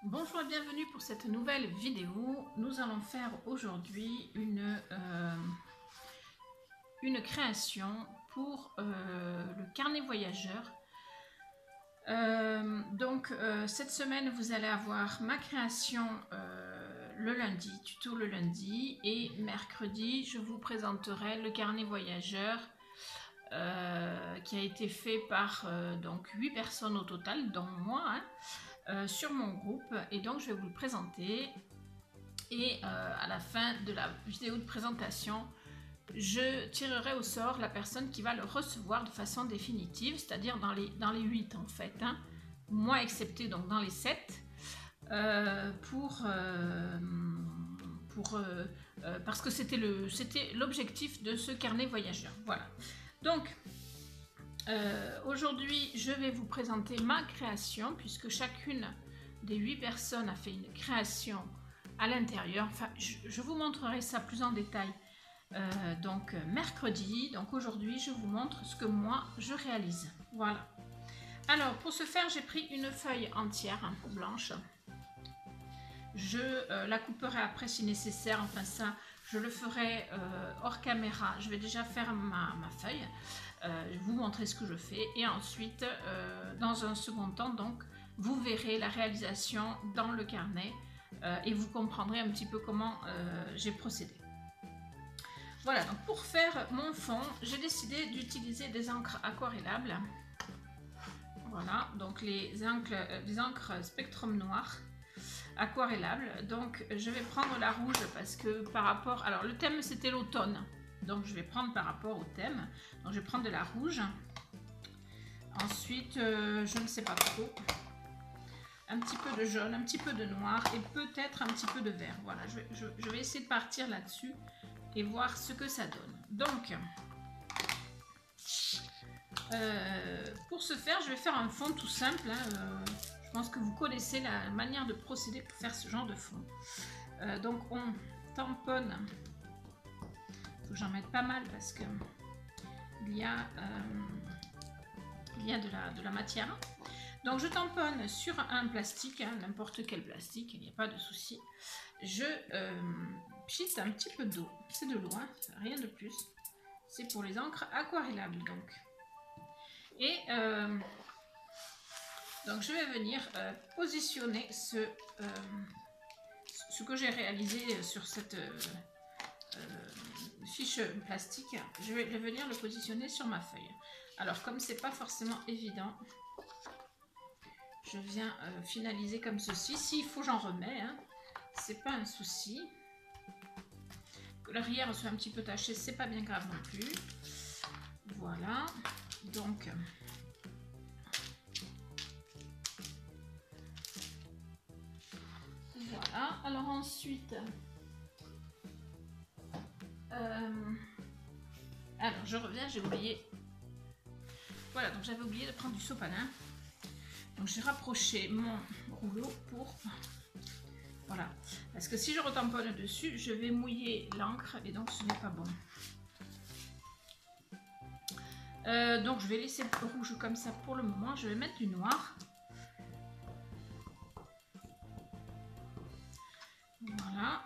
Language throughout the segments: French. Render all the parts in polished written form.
Bonjour et bienvenue pour cette nouvelle vidéo. Nous allons faire aujourd'hui une création pour le carnet voyageur. Cette semaine vous allez avoir ma création le lundi, tuto le lundi, et mercredi je vous présenterai le carnet voyageur qui a été fait par donc 8 personnes au total, dont moi, sur mon groupe, et donc je vais vous le présenter. Et à la fin de la vidéo de présentation, je tirerai au sort la personne qui va le recevoir de façon définitive, c'est-à-dire dans les 8 en fait, hein, moi excepté donc dans les 7, parce que c'était l'objectif de ce carnet voyageur. Voilà. Donc, aujourd'hui, je vais vous présenter ma création, puisque chacune des 8 personnes a fait une création à l'intérieur. Enfin, je vous montrerai ça plus en détail mercredi. Donc aujourd'hui, je vous montre ce que moi, je réalise. Voilà. Alors, pour ce faire, j'ai pris une feuille entière, blanche. Je la couperai après si nécessaire. Enfin, ça, je le ferai hors caméra. Je vais déjà faire ma feuille. Je vais vous montrer ce que je fais. Et ensuite, dans un second temps, donc, vous verrez la réalisation dans le carnet et vous comprendrez un petit peu comment j'ai procédé. Voilà, donc pour faire mon fond, j'ai décidé d'utiliser des encres aquarellables. Voilà, donc les encres Spectrum noir aquarellables. Donc je vais prendre la rouge parce que par rapport... Alors le thème c'était l'automne, donc je vais prendre par rapport au thème. Donc je vais prendre de la rouge. Ensuite, je ne sais pas trop, un petit peu de jaune, un petit peu de noir et peut-être un petit peu de vert. Voilà, je vais essayer de partir là-dessus et voir ce que ça donne. Donc, pour ce faire, je vais faire un fond tout simple. Je pense que vous connaissez la manière de procéder pour faire ce genre de fond. Donc, on tamponne. Il faut que j'en mette pas mal parce que il y a de la matière. Donc, je tamponne sur un plastique, hein, n'importe quel plastique, il n'y a pas de souci. Je pisse un petit peu d'eau, c'est de l'eau, hein, rien de plus. C'est pour les encres aquarellables, donc. Et donc je vais venir positionner ce que j'ai réalisé sur cette fiche plastique. Je vais venir le positionner sur ma feuille. Alors comme c'est pas forcément évident, je viens finaliser comme ceci. S'il faut, j'en remets, hein. C'est pas un souci. Que l'arrière soit un petit peu taché, c'est pas bien grave non plus. Voilà. Donc, voilà. Alors ensuite, alors je reviens, j'ai oublié. Voilà, donc j'avais oublié de prendre du sopalin. Donc j'ai rapproché mon rouleau pour... Voilà, parce que si je retamponne dessus, je vais mouiller l'encre et donc ce n'est pas bon. Donc je vais laisser le rouge comme ça pour le moment. Je vais mettre du noir. Voilà.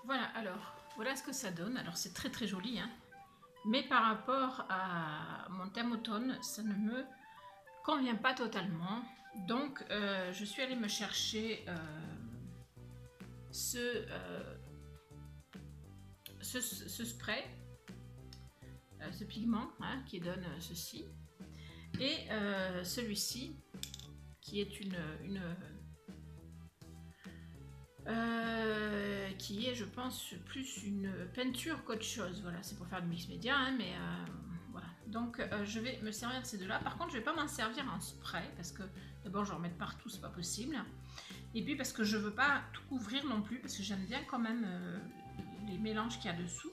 Voilà, alors, voilà ce que ça donne. Alors, c'est très très joli, hein. Mais par rapport à mon thème automne, ça ne me convient pas totalement. Donc, je suis allée me chercher ce spray, ce pigment, hein, qui donne ceci. Et celui-ci, qui est qui est, je pense, plus une peinture qu'autre chose. Voilà, c'est pour faire du mix média, hein, mais voilà. Donc, je vais me servir de ces deux-là. Par contre, je ne vais pas m'en servir en spray, parce que d'abord, je vais en mettre partout, c'est pas possible. Et puis, parce que je ne veux pas tout couvrir non plus, parce que j'aime bien quand même les mélanges qu'il y a dessous.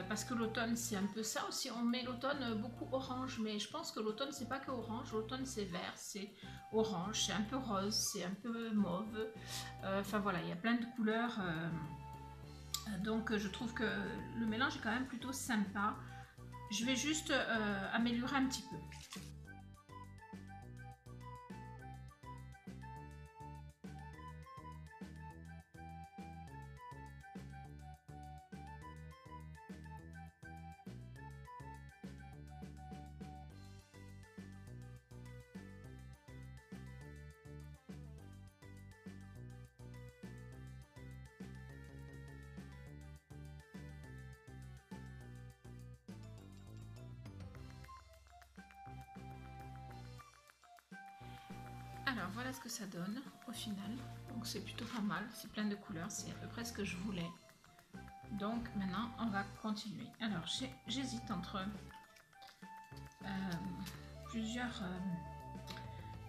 Parce que l'automne c'est un peu ça aussi, on met l'automne beaucoup orange, mais je pense que l'automne c'est pas que orange, l'automne c'est vert, c'est orange, c'est un peu rose, c'est un peu mauve, enfin voilà, il y a plein de couleurs, donc je trouve que le mélange est quand même plutôt sympa. Je vais juste améliorer un petit peu. Alors voilà ce que ça donne au final, donc c'est plutôt pas mal, c'est plein de couleurs, c'est à peu près ce que je voulais. Donc maintenant on va continuer. Alors j'hésite entre plusieurs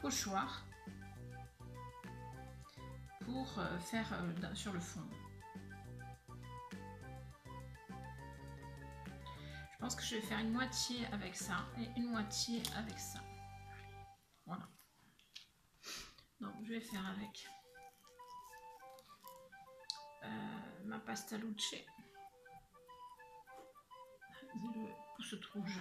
pochoirs pour faire sur le fond. Je pense que je vais faire une moitié avec ça et une moitié avec ça. Voilà. Donc je vais faire avec ma pasta luce, le pouce rouge.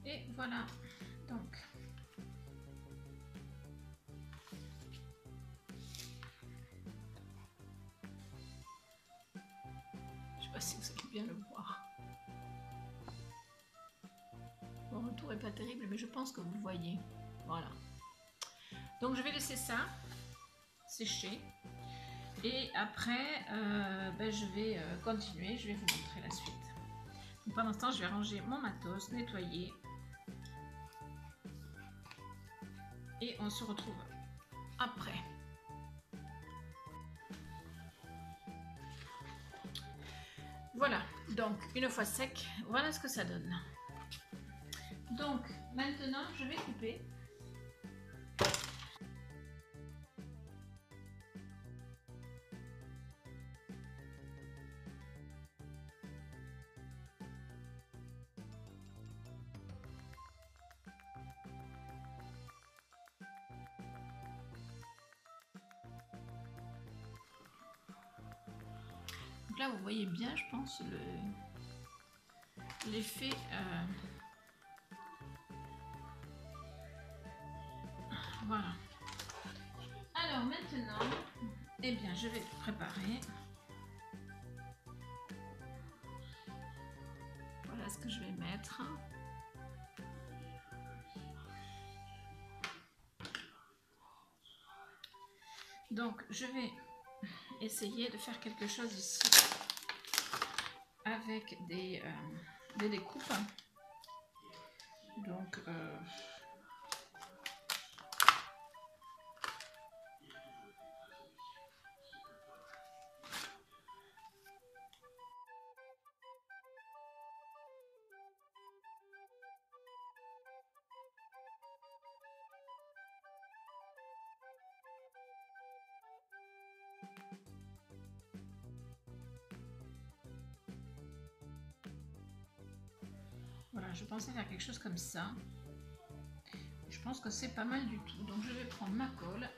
Et voilà, donc je sais pas si vous allez bien le voir. Mon retour est pas terrible, mais je pense que vous le voyez. Voilà. Donc je vais laisser ça sécher. Et après, je vais continuer, je vais vous montrer la suite. Donc, pendant ce temps, je vais ranger mon matos, nettoyer. Et on se retrouve après. Voilà, donc une fois sec, voilà ce que ça donne. Donc maintenant, je vais couper. Donc là, vous voyez bien, je pense, l'effet. Voilà. Alors maintenant, eh bien, je vais préparer. Voilà ce que je vais mettre. Donc, je vais essayer de faire quelque chose ici avec des découpes. Donc, je pensais faire quelque chose comme ça. Je pense que c'est pas mal du tout. Donc je vais prendre ma colle.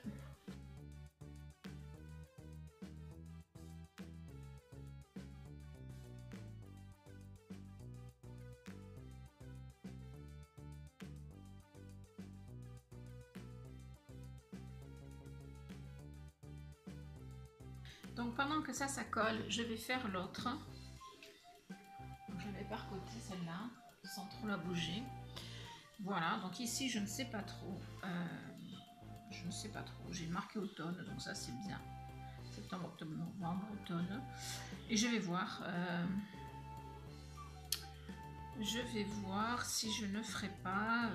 Donc pendant que ça colle, je vais faire l'autre. Je vais par côté celle-là, sans trop la bouger. Voilà, donc ici je ne sais pas trop. Je ne sais pas trop. J'ai marqué automne, donc ça c'est bien. Septembre, octobre, novembre, automne. Et je vais voir. Si je ne ferai pas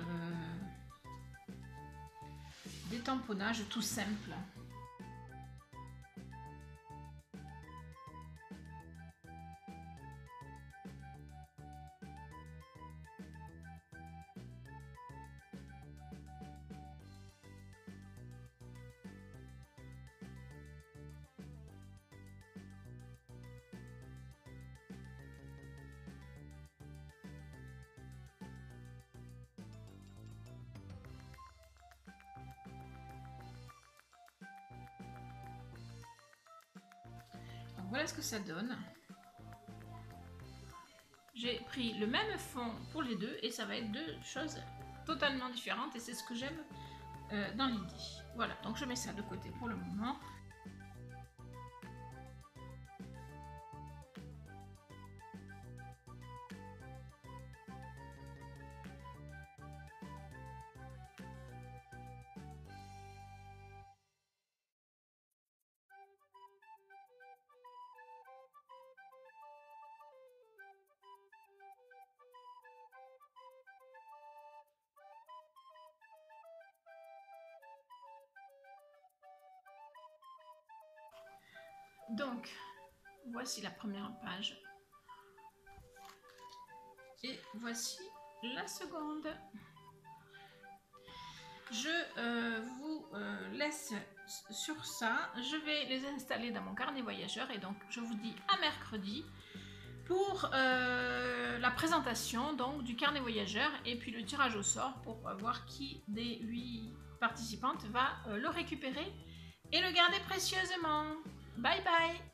des tamponnages tout simples. Donc voilà ce que ça donne. J'ai pris le même fond pour les deux et ça va être deux choses totalement différentes et c'est ce que j'aime dans l'idée. Voilà, donc je mets ça de côté pour le moment. Donc, voici la première page. Et voici la seconde. Je vous laisse sur ça. Je vais les installer dans mon carnet voyageur. Et donc, je vous dis à mercredi pour la présentation donc, du carnet voyageur. Et puis le tirage au sort pour voir qui des 8 participantes va le récupérer et le garder précieusement. Bye bye!